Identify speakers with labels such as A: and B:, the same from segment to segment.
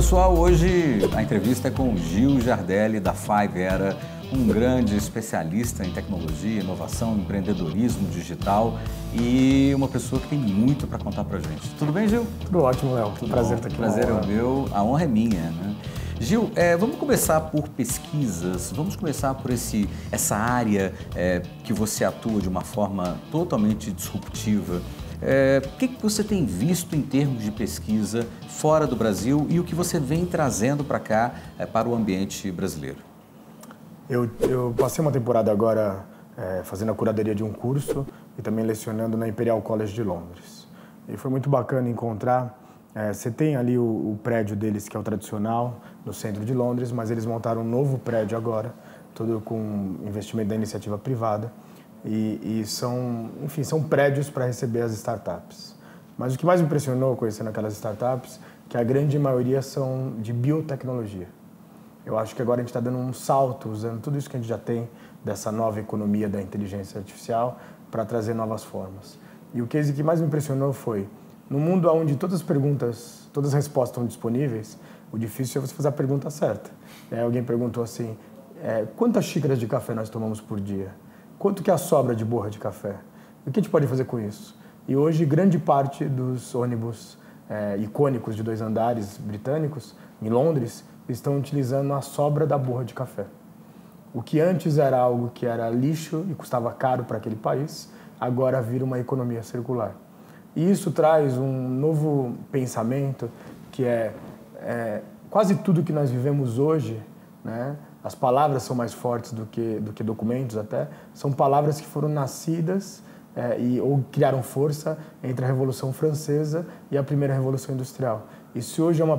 A: pessoal, hoje a entrevista é com o Gil Giardelli, da 5Era, um grande especialista em tecnologia, inovação, empreendedorismo digital e uma pessoa que tem muito para contar para a gente. Tudo bem, Gil?
B: Tudo ótimo, Léo. Prazer estar aqui.
A: Prazer é o meu, a honra é minha, né? Gil, vamos começar por pesquisas, vamos começar por essa área que você atua de uma forma totalmente disruptiva. O que você tem visto em termos de pesquisa fora do Brasil e o que você vem trazendo para cá, para o ambiente brasileiro?
B: Eu passei uma temporada agora fazendo a curadoria de um curso e também lecionando na Imperial College de Londres. E foi muito bacana encontrar, você tem ali o prédio deles que é o tradicional, no centro de Londres, mas eles montaram um novo prédio agora, todo com investimento da iniciativa privada. E são prédios para receber as startups. Mas o que mais me impressionou conhecendo aquelas startups, que a grande maioria são de biotecnologia. Eu acho que agora a gente está dando um salto, usando tudo isso que a gente já tem, dessa nova economia da inteligência artificial, para trazer novas formas. E o case que mais me impressionou foi, no mundo onde todas as respostas estão disponíveis, o difícil é você fazer a pergunta certa. Alguém perguntou assim, quantas xícaras de café nós tomamos por dia? Quanto que é a sobra de borra de café? O que a gente pode fazer com isso? E hoje, grande parte dos ônibus icônicos de 2 andares britânicos, em Londres, estão utilizando a sobra da borra de café. O que antes era algo que era lixo e custava caro para aquele país, agora vira uma economia circular. E isso traz um novo pensamento que quase tudo que nós vivemos hoje, né? As palavras são mais fortes do que documentos até, são palavras que foram nascidas ou criaram força entre a Revolução Francesa e a primeira Revolução Industrial. E se hoje é uma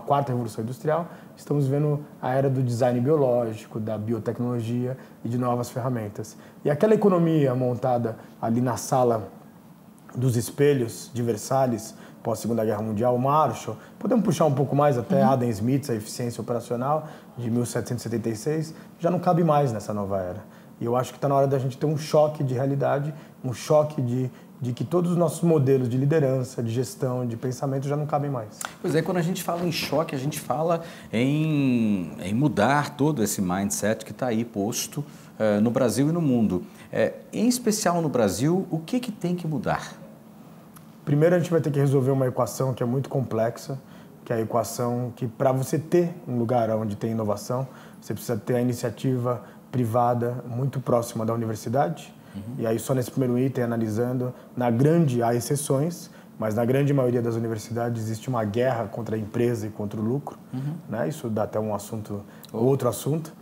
B: quarta Revolução Industrial, estamos vendo a era do design biológico, da biotecnologia e de novas ferramentas. E aquela economia montada ali na sala dos espelhos de Versalhes, pós-Segunda Guerra Mundial, Marshall, podemos puxar um pouco mais até Adam Smith, a eficiência operacional de 1776, já não cabe mais nessa nova era. E eu acho que está na hora da gente ter um choque de realidade, um choque de que todos os nossos modelos de liderança, de gestão, de pensamento já não cabem mais.
A: Pois é, quando a gente fala em choque, a gente fala em mudar todo esse mindset que está aí posto no Brasil e no mundo. Em especial no Brasil, o que tem que mudar?
B: Primeiro a gente vai ter que resolver uma equação que é muito complexa, que é a equação que para você ter um lugar onde tem inovação, você precisa ter a iniciativa privada muito próxima da universidade. E aí só nesse primeiro item, analisando, há exceções, mas na grande maioria das universidades existe uma guerra contra a empresa e contra o lucro. Né? Isso dá até outro assunto.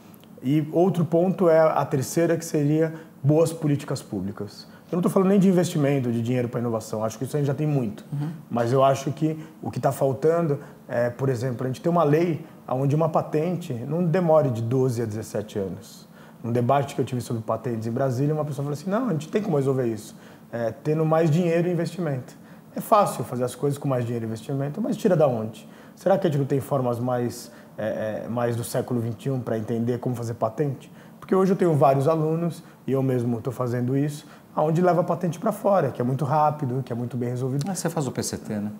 B: E outro ponto é a terceira, que seria boas políticas públicas. Eu não estou falando nem de investimento, de dinheiro para inovação, acho que isso a gente já tem muito. Mas eu acho que o que está faltando é, por exemplo, a gente tem uma lei onde uma patente não demore de 12 a 17 anos. Num debate que eu tive sobre patentes em Brasília, uma pessoa falou assim, não, a gente tem como resolver isso, tendo mais dinheiro e investimento. É fácil fazer as coisas com mais dinheiro e investimento, mas tira da onde? Será que a gente não tem formas mais do século XXI para entender como fazer patente? Porque hoje eu tenho vários alunos, e eu mesmo estou fazendo isso, onde leva a patente para fora, que é muito rápido, que é muito bem resolvido.
A: Você faz o PCT, né?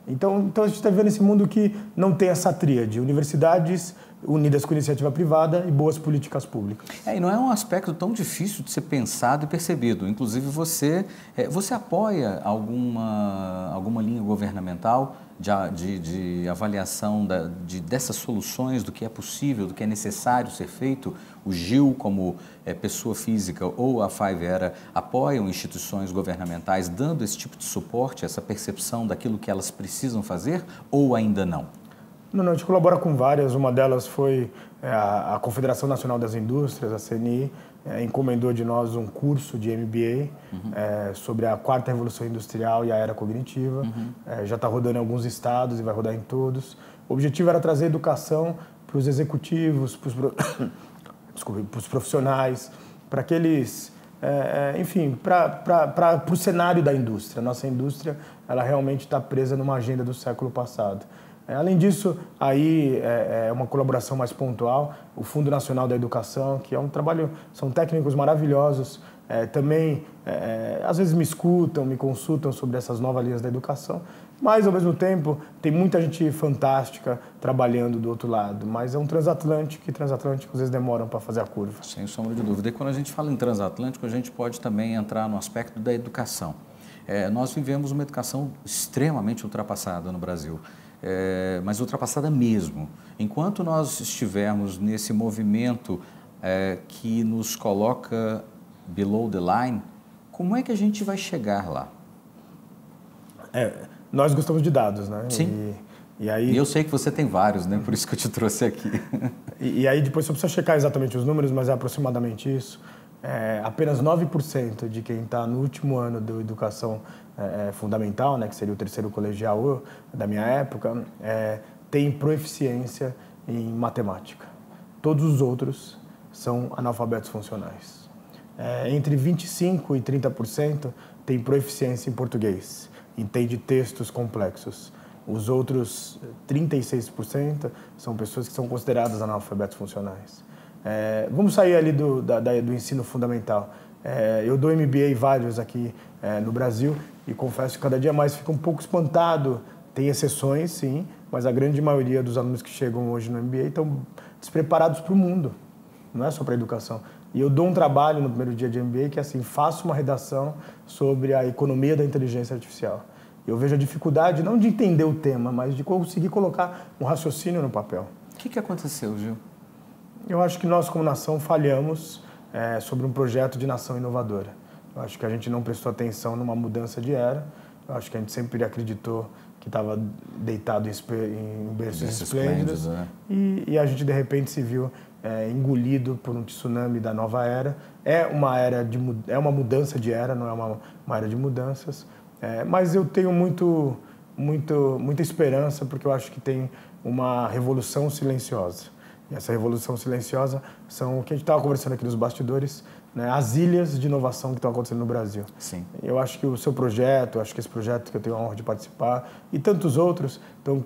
B: Então a gente está vendo esse mundo que não tem essa tríade, universidades unidas com iniciativa privada e boas políticas públicas.
A: E não é um aspecto tão difícil de ser pensado e percebido. Inclusive você apoia alguma linha governamental de avaliação dessas soluções, do que é possível, do que é necessário ser feito? O Gil, como pessoa física, ou a 5Era apoiam instituições governamentais dando esse tipo de suporte, essa percepção daquilo que elas precisam fazer, ou ainda não?
B: Não, a gente colabora com várias. Uma delas foi a Confederação Nacional das Indústrias, a CNI, encomendou de nós um curso de MBA sobre a quarta revolução industrial e a era cognitiva. Já está rodando em alguns estados e vai rodar em todos. O objetivo era trazer educação para os executivos, para os profissionais, para aqueles... para o cenário da indústria. A nossa indústria ela realmente está presa numa agenda do século passado. Além disso, aí é uma colaboração mais pontual, o Fundo Nacional da Educação, que é um trabalho, são técnicos maravilhosos, também às vezes me escutam, me consultam sobre essas novas linhas da educação, mas ao mesmo tempo tem muita gente fantástica trabalhando do outro lado, mas é um transatlântico e transatlânticos às vezes demoram para fazer a curva.
A: Sem sombra de dúvida. E quando a gente fala em transatlântico, a gente pode também entrar no aspecto da educação. Nós vivemos uma educação extremamente ultrapassada no Brasil. Mas ultrapassada mesmo. Enquanto nós estivermos nesse movimento que nos coloca below the line, como é que a gente vai chegar lá?
B: Nós gostamos de dados, né?
A: Sim.
B: E aí...
A: E eu sei que você tem vários, né? Por isso que eu te trouxe aqui.
B: E aí depois você precisa checar exatamente os números, mas é aproximadamente isso. Apenas 9% de quem está no último ano da educação fundamental, né, que seria o terceiro colegial da minha época, tem proeficiência em matemática. Todos os outros são analfabetos funcionais. Entre 25% e 30% tem proeficiência em português, entende textos complexos. Os outros 36% são pessoas que são consideradas analfabetos funcionais. Vamos sair ali do ensino fundamental. Eu dou MBA vários aqui no Brasil e confesso que cada dia mais fico um pouco espantado. Tem exceções, sim, mas a grande maioria dos alunos que chegam hoje no MBA estão despreparados para o mundo, não é só para a educação. E eu dou um trabalho no primeiro dia de MBA que é assim, faço uma redação sobre a economia da inteligência artificial. Eu vejo a dificuldade não de entender o tema, mas de conseguir colocar um raciocínio no papel.
A: O que aconteceu, Gil?
B: Eu acho que nós, como nação, falhamos sobre um projeto de nação inovadora. Eu acho que a gente não prestou atenção numa mudança de era. Eu acho que a gente sempre acreditou que estava deitado em berços esplêndidos. E a gente, de repente, se viu engolido por um tsunami da nova era. É uma mudança de era, não é uma era de mudanças. Mas eu tenho muita esperança, porque eu acho que tem uma revolução silenciosa. E essa revolução silenciosa são o que a gente estava conversando aqui nos bastidores, né, as ilhas de inovação que estão acontecendo no Brasil.
A: Sim.
B: Eu acho que o seu projeto, acho que esse projeto que eu tenho a honra de participar e tantos outros estão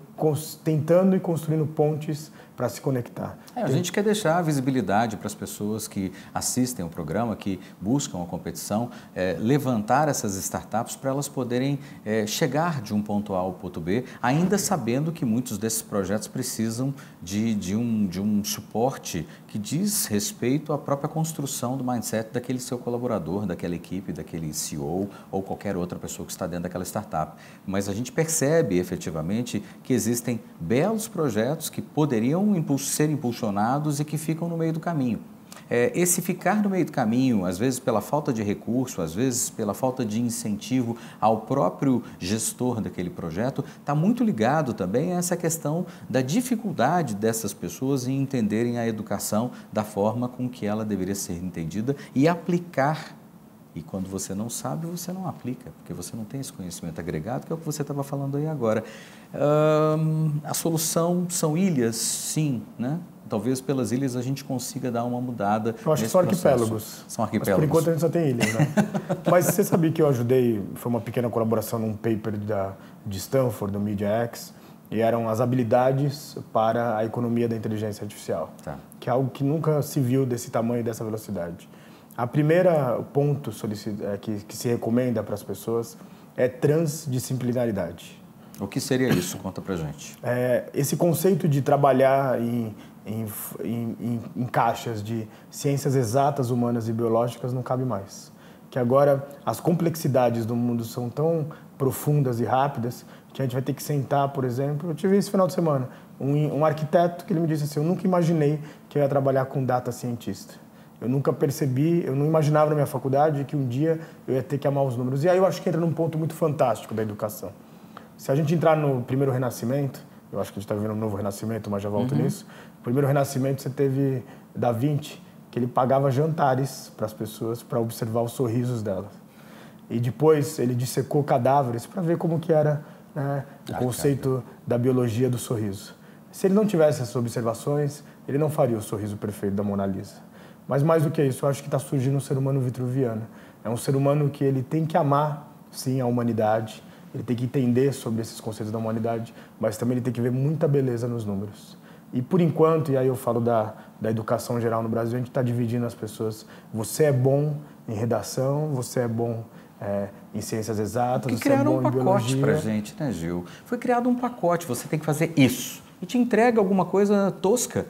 B: tentando e construindo pontes para se conectar.
A: A gente quer deixar a visibilidade para as pessoas que assistem o programa, que buscam a competição, levantar essas startups para elas poderem chegar de um ponto A ao ponto B, ainda sabendo que muitos desses projetos precisam de um suporte que diz respeito à própria construção do mindset daquele seu colaborador, daquela equipe, daquele CEO ou qualquer outra pessoa que está dentro daquela startup. Mas a gente percebe efetivamente que existem belos projetos que poderiam ser impulsionados e que ficam no meio do caminho. Esse ficar no meio do caminho, às vezes pela falta de recurso, às vezes pela falta de incentivo ao próprio gestor daquele projeto, está muito ligado também a essa questão da dificuldade dessas pessoas em entenderem a educação da forma com que ela deveria ser entendida e aplicar. E quando você não sabe, você não aplica, porque você não tem esse conhecimento agregado, que é o que você estava falando aí agora. A solução são ilhas, sim, né? Talvez pelas ilhas a gente consiga dar uma mudada.
B: Eu acho que são arquipélagos.
A: São arquipélagos.
B: Mas por enquanto a gente só tem ilhas, né? Mas você sabia que eu ajudei, foi uma pequena colaboração num paper de Stanford, do MediaX, e eram as habilidades para a economia da inteligência artificial, que é algo que nunca se viu desse tamanho e dessa velocidade. A primeira ponto que se recomenda para as pessoas é transdisciplinaridade.
A: O que seria isso? Conta pra gente.
B: Esse conceito de trabalhar em caixas de ciências exatas, humanas e biológicas não cabe mais. Que agora as complexidades do mundo são tão profundas e rápidas que a gente vai ter que sentar, por exemplo, eu tive esse final de semana, um arquiteto que ele me disse assim, eu nunca imaginei que eu ia trabalhar com data cientista. Eu nunca percebi, eu não imaginava na minha faculdade que um dia eu ia ter que amar os números. E aí eu acho que entra num ponto muito fantástico da educação. Se a gente entrar no primeiro renascimento, eu acho que a gente está vivendo um novo renascimento, mas já volto nisso. No primeiro renascimento você teve Da Vinci, que ele pagava jantares para as pessoas para observar os sorrisos delas. E depois ele dissecou cadáveres para ver como que era, né, o conceito da biologia do sorriso. Se ele não tivesse essas observações, ele não faria o sorriso perfeito da Mona Lisa. Mas mais do que isso, eu acho que está surgindo um ser humano vitruviano. É um ser humano que ele tem que amar, sim, a humanidade, ele tem que entender sobre esses conceitos da humanidade, mas também ele tem que ver muita beleza nos números. E por enquanto, e aí eu falo da educação geral no Brasil, a gente está dividindo as pessoas. Você é bom em redação, você é bom em ciências exatas,
A: Porque
B: você é
A: criaram
B: bom
A: um
B: em
A: pacote
B: biologia.
A: pra gente, né, Gil? Foi criado um pacote, você tem que fazer isso. E te entrega alguma coisa tosca,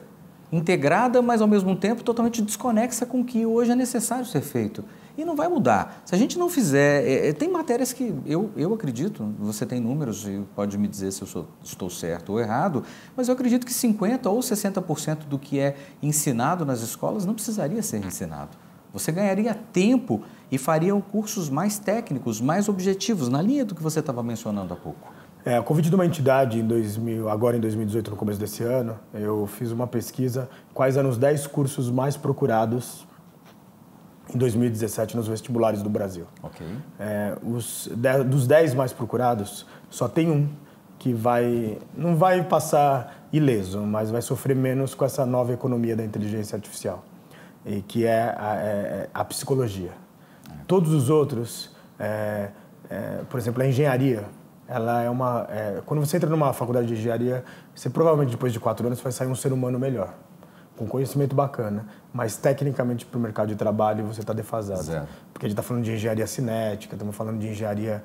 A: integrada, mas ao mesmo tempo totalmente desconexa com o que hoje é necessário ser feito. E não vai mudar. Se a gente não fizer... tem matérias que eu acredito, você tem números e pode me dizer se eu estou certo ou errado, mas eu acredito que 50% ou 60% do que é ensinado nas escolas não precisaria ser ensinado. Você ganharia tempo e faria cursos mais técnicos, mais objetivos, na linha do que você estava mencionando há pouco.
B: A convite de uma entidade, agora em 2018, no começo desse ano, eu fiz uma pesquisa quais eram os 10 cursos mais procurados em 2017 nos vestibulares do Brasil.
A: Ok.
B: Dos 10 mais procurados, só tem um que não vai passar ileso, mas vai sofrer menos com essa nova economia da inteligência artificial, e que é a psicologia. Todos os outros, por exemplo, a engenharia, ela quando você entra numa faculdade de engenharia, você provavelmente depois de 4 anos vai sair um ser humano melhor, com conhecimento bacana, mas tecnicamente para o mercado de trabalho você está defasado.
A: Zero.
B: Porque a gente está falando de engenharia cinética, estamos falando de engenharia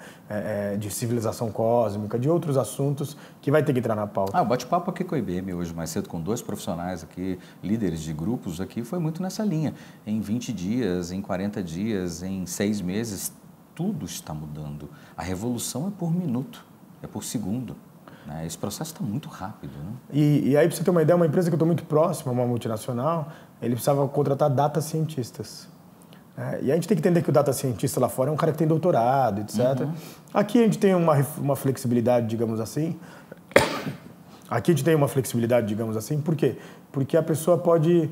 B: de civilização cósmica, de outros assuntos que vai ter que entrar na pauta.
A: O bate-papo aqui com a IBM hoje mais cedo, com 2 profissionais aqui, líderes de grupos aqui, foi muito nessa linha. Em 20 dias, em 40 dias, em 6 meses, tudo está mudando. A revolução é por minuto, é por segundo. Esse processo está muito rápido. Né?
B: E aí, para você ter uma ideia, uma empresa que eu estou muito próxima, uma multinacional, ele precisava contratar data cientistas. E a gente tem que entender que o data cientista lá fora é um cara que tem doutorado, etc. Uhum. Aqui a gente tem uma flexibilidade, digamos assim. Por quê? Porque a pessoa pode,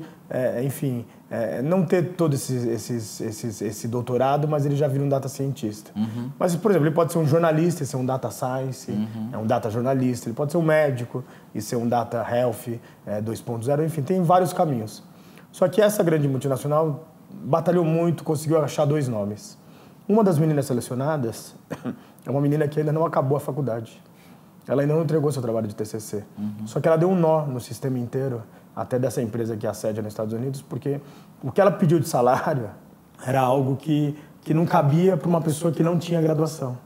B: não ter todo esse doutorado, mas ele já vira um data cientista. Uhum. Mas, por exemplo, ele pode ser um jornalista e ser um data science, é um data jornalista. Ele pode ser um médico e ser um data health 2.0, enfim, tem vários caminhos. Só que essa grande multinacional batalhou muito, conseguiu achar 2 nomes. Uma das meninas selecionadas é uma menina que ainda não acabou a faculdade. Ela ainda não entregou seu trabalho de TCC. Uhum. Só que ela deu um nó no sistema inteiro, até dessa empresa que é a sede nos Estados Unidos, porque o que ela pediu de salário era algo que não cabia para uma pessoa que não tinha graduação.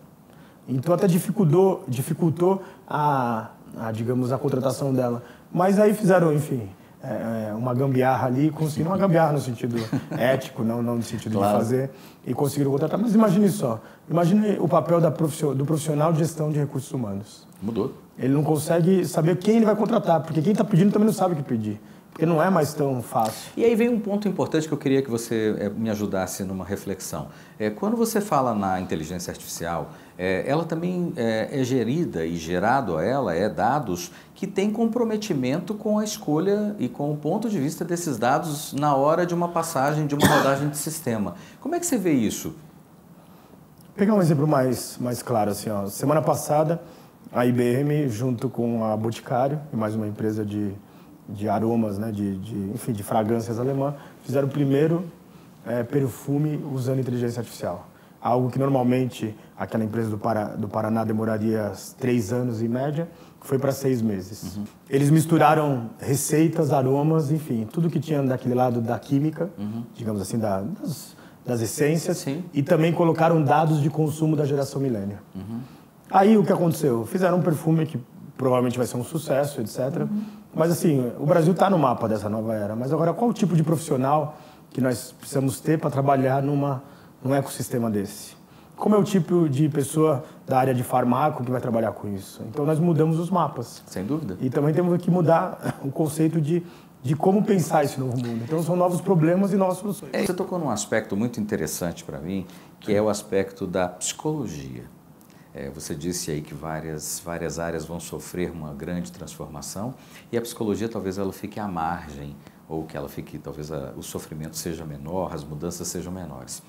B: Então até dificultou digamos, a contratação dela. Mas aí fizeram, uma gambiarra ali, conseguiram uma gambiarra no sentido ético, não no sentido de fazer, e conseguiram contratar. Mas imagine só, imagine o papel do profissional de gestão de recursos humanos.
A: Mudou.
B: Ele não consegue saber quem ele vai contratar, porque quem está pedindo também não sabe o que pedir, porque não é mais tão fácil.
A: E aí vem um ponto importante que eu queria que você me ajudasse numa reflexão. Quando você fala na inteligência artificial, ela também é gerida e gerado a ela dados que têm comprometimento com a escolha e com o ponto de vista desses dados na hora de uma passagem, de uma rodagem de sistema. Como é que você vê isso?
B: Vou pegar um exemplo mais claro. Assim, semana passada, a IBM, junto com a Boticário e mais uma empresa de aromas, né, de fragrâncias alemã, fizeram o primeiro perfume usando inteligência artificial. Algo que normalmente aquela empresa do Paraná demoraria 3 anos em média, foi para 6 meses. Uhum. Eles misturaram receitas, aromas, tudo que tinha daquele lado da química, digamos assim, das essências, sim, e também colocaram dados de consumo da geração milênio. Uhum. Aí o que aconteceu? Fizeram um perfume que provavelmente vai ser um sucesso, etc. Mas assim, o Brasil está no mapa dessa nova era. Mas agora, qual o tipo de profissional que nós precisamos ter para trabalhar num ecossistema desse? Como é o tipo de pessoa da área de farmácia que vai trabalhar com isso? Então nós mudamos os mapas.
A: Sem dúvida.
B: E também temos que mudar o conceito de como pensar esse novo mundo. Então são novos problemas e novas soluções.
A: Você tocou num aspecto muito interessante para mim, que é o aspecto da psicologia. Você disse aí que várias áreas vão sofrer uma grande transformação e a psicologia talvez ela fique à margem ou que ela fique, talvez o sofrimento seja menor, as mudanças sejam menores.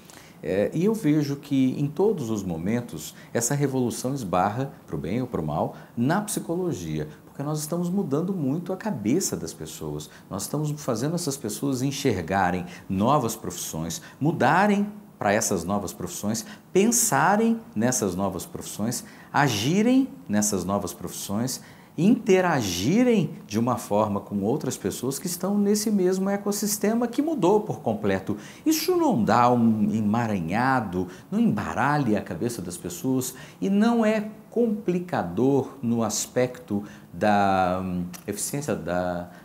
A: E eu vejo que em todos os momentos essa revolução esbarra, para o bem ou para o mal, na psicologia, porque nós estamos mudando muito a cabeça das pessoas, nós estamos fazendo essas pessoas enxergarem novas profissões, mudarem para essas novas profissões, pensarem nessas novas profissões, agirem nessas novas profissões, interagirem de uma forma com outras pessoas que estão nesse mesmo ecossistema que mudou por completo. Isso não dá um emaranhado, não embaralha a cabeça das pessoas e não é complicador no aspecto da eficiência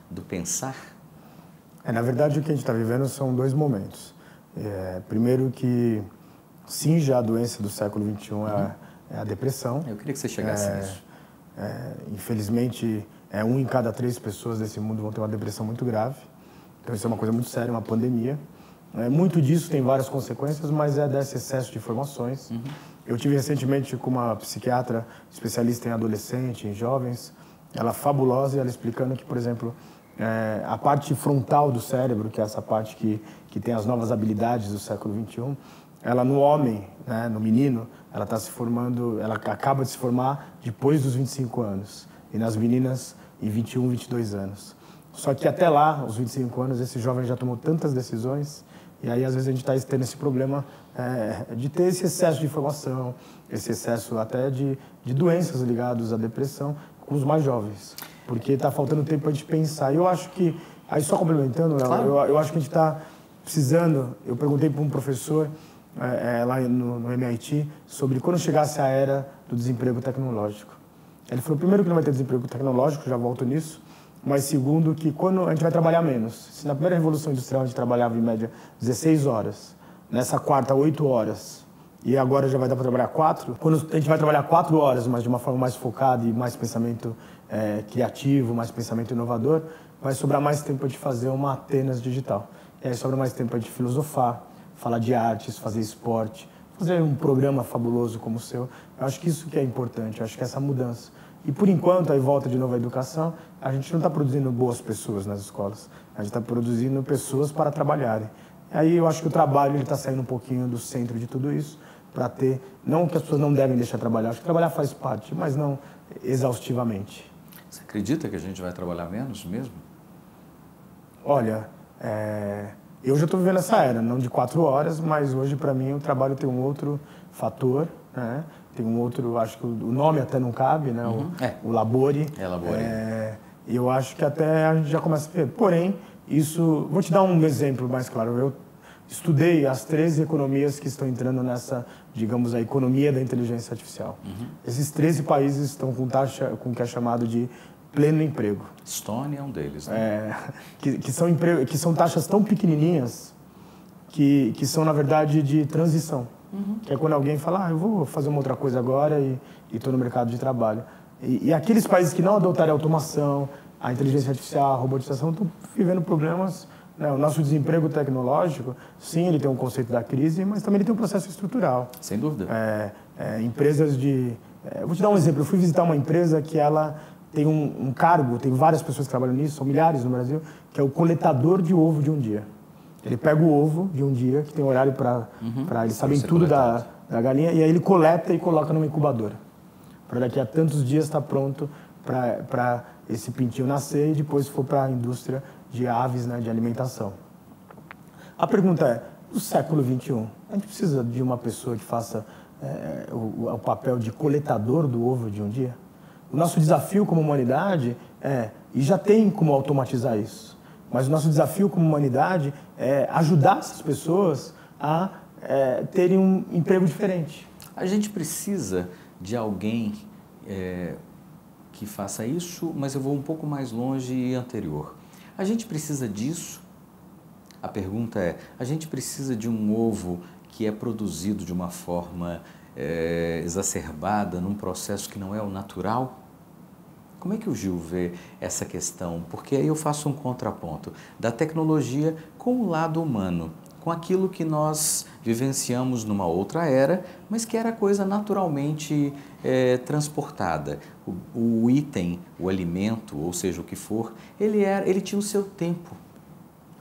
A: do pensar?
B: Na verdade, o que a gente está vivendo são dois momentos. Primeiro que cinge a doença do século XXI é a depressão.
A: Eu queria que você chegasse nisso.
B: Infelizmente, 1 em cada 3 pessoas desse mundo vão ter uma depressão muito grave. Então, isso é uma coisa muito séria, uma pandemia. Muito disso tem várias consequências, mas é desse excesso de informações. Eu tive recentemente com uma psiquiatra especialista em adolescente, em jovens, ela fabulosa, e ela explicando que, por exemplo, a parte frontal do cérebro, que é essa parte que tem as novas habilidades do século XXI, ela no homem, né, no menino, ela está se formando, ela acaba de se formar depois dos 25 anos. E nas meninas, em 21, 22 anos. Só que até lá, aos 25 anos, esse jovem já tomou tantas decisões, e aí às vezes a gente está tendo esse problema de ter esse excesso de informação, esse excesso até de doenças ligadas à depressão com os mais jovens. Porque está faltando tempo para a gente pensar. E eu acho que, aí só complementando, Léo, claro. eu acho que a gente está precisando, eu perguntei para um professor lá no MIT sobre quando chegasse a era do desemprego tecnológico. Ele falou, primeiro, que não vai ter desemprego tecnológico, já volto nisso, mas segundo, que quando a gente vai trabalhar menos. Se na primeira Revolução Industrial a gente trabalhava em média 16 horas, nessa quarta 8 horas, e agora já vai dar para trabalhar 4, quando a gente vai trabalhar 4 horas, mas de uma forma mais focada e mais pensamento criativo, mais pensamento inovador, vai sobrar mais tempo de fazer uma Atenas digital. E aí sobra mais tempo de filosofar, falar de artes, fazer esporte, fazer um programa fabuloso como o seu. Eu acho que isso que é importante, eu acho que é essa mudança. E por enquanto, aí volta de novo à educação, a gente não está produzindo boas pessoas nas escolas, a gente está produzindo pessoas para trabalharem. E aí eu acho que o trabalho está saindo um pouquinho do centro de tudo isso, para ter, não que as pessoas não devem deixar de trabalhar, acho que trabalhar faz parte, mas não exaustivamente.
A: Você acredita que a gente vai trabalhar menos mesmo?
B: Olha, eu já estou vivendo essa era, não de 4 horas, mas hoje para mim o trabalho tem um outro fator, né? Tem um outro, acho que o nome até não cabe, né? O labore.
A: Labore.
B: E eu acho que até a gente já começa a ver. Porém, isso, vou te dar um exemplo mais claro. Eu estudei as 13 economias que estão entrando nessa, digamos, a economia da inteligência artificial. Esses 13 países estão com taxa, com o que é chamado de pleno emprego.
A: Estônia é um deles, né?
B: Que são taxas tão pequenininhas que são, na verdade, de transição. Que é quando alguém fala, eu vou fazer uma outra coisa agora e estou no mercado de trabalho. E aqueles países que não adotarem a automação, a inteligência artificial, a robotização, estão vivendo problemas. Né? O nosso desemprego tecnológico, sim, ele tem um conceito da crise, mas também ele tem um processo estrutural.
A: Sem dúvida.
B: Empresas vou te dar um exemplo. Eu fui visitar uma empresa que ela tem um cargo, tem várias pessoas que trabalham nisso, são milhares no Brasil, que é o coletador de ovo de um dia. Ele pega o ovo de um dia, que tem horário para eles sabem tudo da galinha, e aí ele coleta e coloca numa incubadora. Para daqui a tantos dias estar pronto para esse pintinho nascer e depois for para a indústria de aves, né, de alimentação. A pergunta é, no século XXI, a gente precisa de uma pessoa que faça o papel de coletador do ovo de um dia? O nosso desafio como humanidade e já tem como automatizar isso, mas o nosso desafio como humanidade é ajudar essas pessoas a terem um emprego diferente.
A: A gente precisa de alguém que faça isso, mas eu vou um pouco mais longe e anterior. A gente precisa disso? A pergunta é, a gente precisa de um ovo que é produzido de uma forma exacerbada, num processo que não é o natural? Como é que o Gil vê essa questão? Porque aí eu faço um contraponto da tecnologia com o lado humano, com aquilo que nós vivenciamos numa outra era, mas que era coisa naturalmente transportada. O item, o alimento, ou seja, o que for, ele tinha o seu tempo.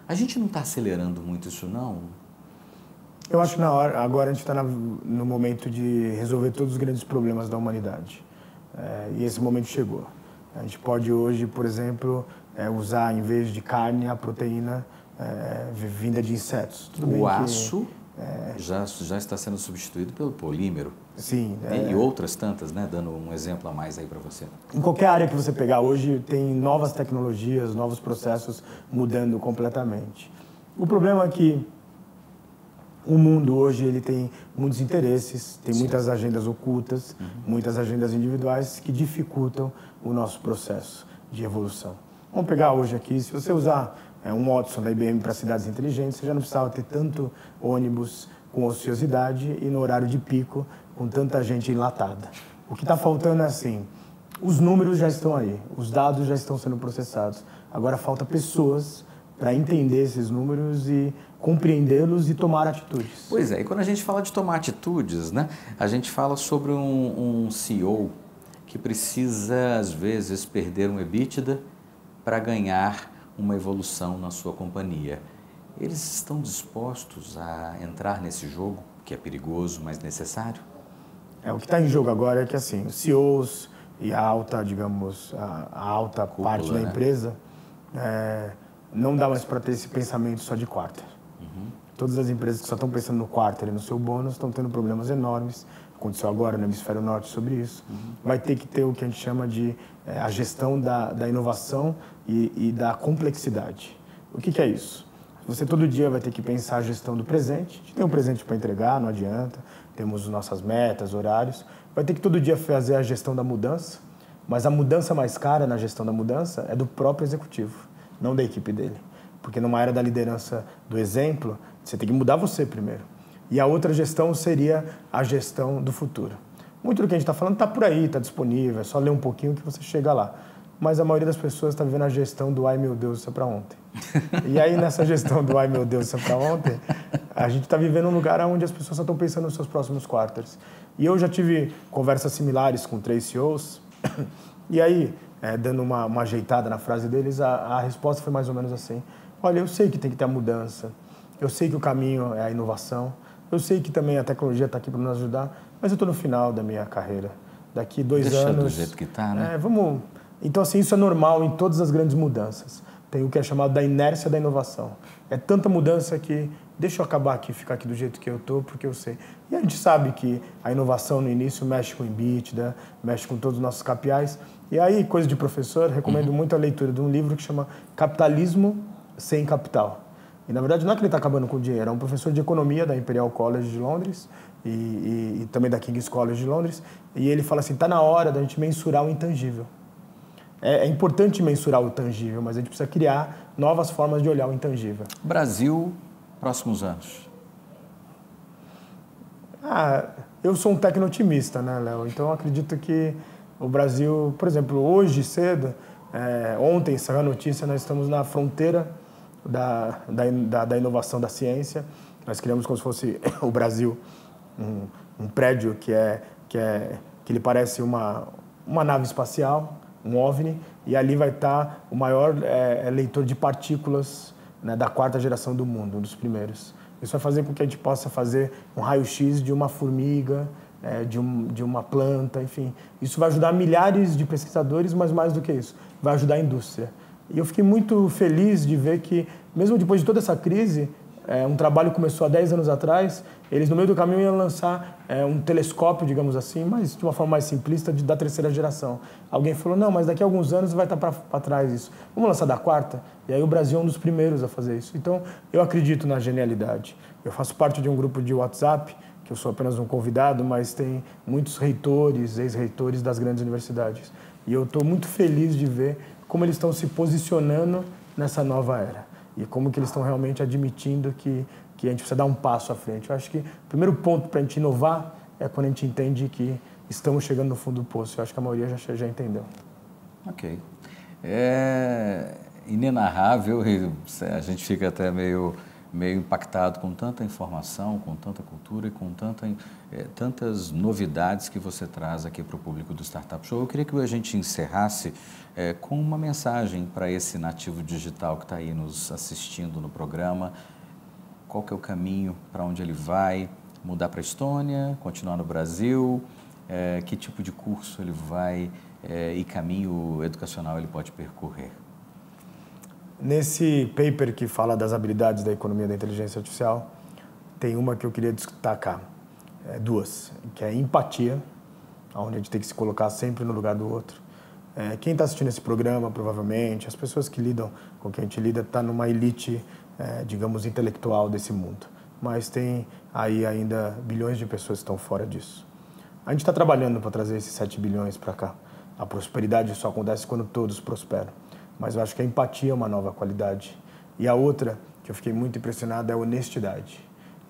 A: A gente não está acelerando muito isso, não?
B: Eu acho que agora a gente está no momento de resolver todos os grandes problemas da humanidade. E esse momento chegou. A gente pode hoje, por exemplo, usar, em vez de carne, a proteína vinda de insetos.
A: O aço Já está sendo substituído pelo polímero.
B: Sim.
A: E outras tantas, né? Dando um exemplo a mais aí para você.
B: Em qualquer área que você pegar hoje, tem novas tecnologias, novos processos mudando completamente. O problema é que o mundo hoje ele tem muitos interesses, tem muitas agendas ocultas, muitas agendas individuais que dificultam o nosso processo de evolução. Vamos pegar hoje aqui, se você usar um Watson da IBM para cidades inteligentes, você já não precisava ter tanto ônibus com ociosidade e no horário de pico com tanta gente enlatada. O que está faltando é assim, os números já estão aí, os dados já estão sendo processados, agora falta pessoas para entender esses números e compreendê-los e tomar atitudes.
A: Pois é, e quando a gente fala de tomar atitudes, né, a gente fala sobre um CEO que precisa, às vezes, perder um EBITDA para ganhar uma evolução na sua companhia. Eles estão dispostos a entrar nesse jogo, que é perigoso, mas necessário?
B: O que está em jogo agora é que, assim, os CEOs e a alta, digamos, a alta cúpula, parte da empresa, não dá mais para ter esse pensamento só de quarter. Todas as empresas que só estão pensando no quarter e no seu bônus estão tendo problemas enormes. Aconteceu agora no Hemisfério Norte sobre isso. Vai ter que ter o que a gente chama de a gestão da inovação e da complexidade. O que é isso? Você todo dia vai ter que pensar a gestão do presente. A gente tem um presente para entregar, não adianta. Temos nossas metas, horários. Vai ter que todo dia fazer a gestão da mudança. Mas a mudança mais cara na gestão da mudança é do próprio executivo, não da equipe dele. Porque numa era da liderança do exemplo, você tem que mudar você primeiro. E a outra gestão seria a gestão do futuro. Muito do que a gente está falando está por aí, está disponível, é só ler um pouquinho que você chega lá. Mas a maioria das pessoas está vivendo a gestão do ai meu Deus, isso é para ontem. E aí nessa gestão do ai meu Deus, isso é para ontem, a gente está vivendo um lugar onde as pessoas só estão pensando nos seus próximos quarters. E eu já tive conversas similares com 3 CEOs, e aí, dando uma ajeitada na frase deles, a resposta foi mais ou menos assim: olha, eu sei que tem que ter a mudança, eu sei que o caminho é a inovação, eu sei que também a tecnologia está aqui para nos ajudar, mas eu estou no final da minha carreira. Daqui 2 anos...
A: Deixa do jeito que está, né?
B: Então, assim, isso é normal em todas as grandes mudanças. Tem o que é chamado da inércia da inovação. É tanta mudança que deixa eu acabar aqui, ficar aqui do jeito que eu estou, porque eu sei. E a gente sabe que a inovação no início mexe com o EBITDA, mexe com todos os nossos KPIs. E aí, coisa de professor, recomendo muito a leitura de um livro que chama Capitalismo Sem Capital. E, na verdade, não é que ele está acabando com o dinheiro, é um professor de economia da Imperial College de Londres e também da King's College de Londres, e ele fala assim, está na hora da gente mensurar o intangível. É importante mensurar o tangível, mas a gente precisa criar novas formas de olhar o intangível.
A: Brasil, próximos anos?
B: Eu sou um tecno-otimista, né, Léo? Então, eu acredito que o Brasil, por exemplo, hoje cedo, ontem saiu a notícia, nós estamos na fronteira da inovação da ciência. Nós criamos como se fosse o Brasil, um prédio que ele parece uma nave espacial, um OVNI, e ali vai estar o maior leitor de partículas, né, da 4ª geração do mundo, um dos primeiros. Isso vai fazer com que a gente possa fazer um raio-x de uma formiga, de uma planta, enfim. Isso vai ajudar milhares de pesquisadores, mas mais do que isso, vai ajudar a indústria. E eu fiquei muito feliz de ver que, mesmo depois de toda essa crise, um trabalho começou há 10 anos atrás, eles no meio do caminho iam lançar um telescópio, digamos assim, mas de uma forma mais simplista, da 3ª geração. Alguém falou, não, mas daqui a alguns anos vai estar para trás isso. Vamos lançar da 4ª? E aí o Brasil é um dos primeiros a fazer isso. Então, eu acredito na genialidade. Eu faço parte de um grupo de WhatsApp, que eu sou apenas um convidado, mas tem muitos reitores, ex-reitores das grandes universidades. E eu estou muito feliz de ver como eles estão se posicionando nessa nova era. E como que eles estão realmente admitindo que a gente precisa dar um passo à frente. Eu acho que o primeiro ponto para a gente inovar é quando a gente entende que estamos chegando no fundo do poço. Eu acho que a maioria já entendeu.
A: Ok. É inenarrável e a gente fica até meio impactado com tanta informação, com tanta cultura e com tantas novidades que você traz aqui para o público do Startup Show. Eu queria que a gente encerrasse com uma mensagem para esse nativo digital que está aí nos assistindo no programa. Qual que é o caminho, para onde ele vai? Mudar para a Estônia? Continuar no Brasil? Que tipo de curso ele vai e caminho educacional ele pode percorrer?
B: Nesse paper que fala das habilidades da economia da inteligência artificial, tem uma que eu queria destacar, duas, que é empatia, onde a gente tem que se colocar sempre no lugar do outro. Quem está assistindo esse programa, provavelmente, as pessoas que lidam com quem a gente lida, está numa elite, digamos, intelectual desse mundo. Mas tem aí ainda bilhões de pessoas que estão fora disso. A gente está trabalhando para trazer esses 7 bilhões para cá. A prosperidade só acontece quando todos prosperam. Mas eu acho que a empatia é uma nova qualidade. E a outra, que eu fiquei muito impressionado, é a honestidade.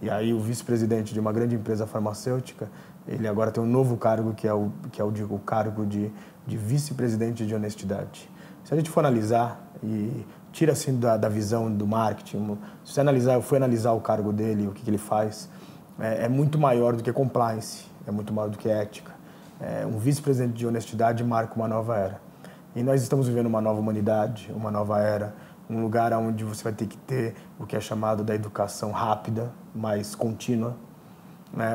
B: E aí o vice-presidente de uma grande empresa farmacêutica, ele agora tem um novo cargo, que é o cargo de vice-presidente de honestidade. Se a gente for analisar, e tira assim da visão do marketing, se você analisar, eu fui analisar o cargo dele, o que ele faz, é muito maior do que compliance, é muito maior do que ética. Um vice-presidente de honestidade marca uma nova era. E nós estamos vivendo uma nova humanidade, uma nova era, um lugar onde você vai ter que ter o que é chamado da educação rápida, mais contínua,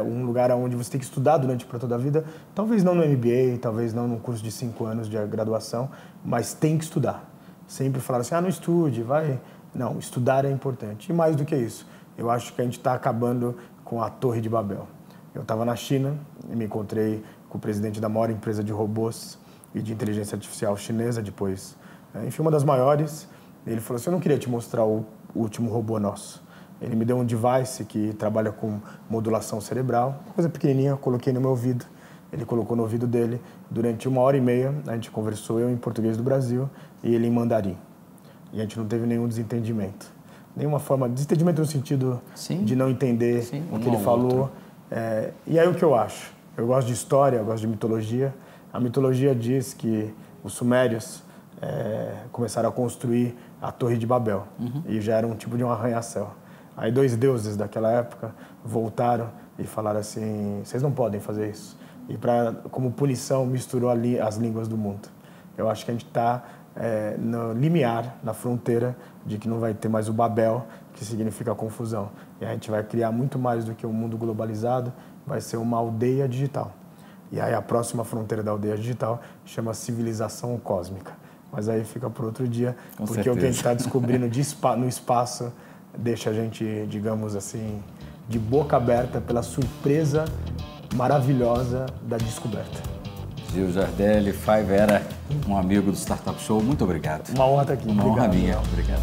B: um lugar onde você tem que estudar durante para toda a vida, talvez não no MBA, talvez não num curso de 5 anos de graduação, mas tem que estudar. Sempre falar assim, não estude, vai... Não, estudar é importante. E mais do que isso, eu acho que a gente está acabando com a Torre de Babel. Eu estava na China e me encontrei com o presidente da maior empresa de robôs e de inteligência artificial chinesa, depois, enfim, uma das maiores. Ele falou assim, eu não queria te mostrar o último robô nosso. Ele me deu um device que trabalha com modulação cerebral, uma coisa pequenininha, coloquei no meu ouvido. Ele colocou no ouvido dele. Durante 1h30, a gente conversou, eu em português do Brasil e ele em mandarim. E a gente não teve nenhum desentendimento. Nenhuma forma... Desentendimento no sentido de não entender o que ele falou. E aí o que eu acho? Eu gosto de história, eu gosto de mitologia. A mitologia diz que os sumérios começaram a construir a Torre de Babel. E já era um tipo de um arranha-céu. Aí 2 deuses daquela época voltaram e falaram assim, vocês não podem fazer isso. E como punição misturou as línguas do mundo. Eu acho que a gente está no limiar, na fronteira de que não vai ter mais o Babel, que significa confusão. E a gente vai criar muito mais do que um mundo globalizado, vai ser uma aldeia digital. E aí a próxima fronteira da aldeia digital chama civilização cósmica. Mas aí fica por outro dia, porque certeza. O que a gente está descobrindo no espaço deixa a gente, digamos assim, de boca aberta pela surpresa maravilhosa da descoberta.
A: Gil Giardelli, Five Era, um amigo do Startup Show, muito obrigado.
B: Uma honra estar aqui.
A: Uma honra minha. Obrigado.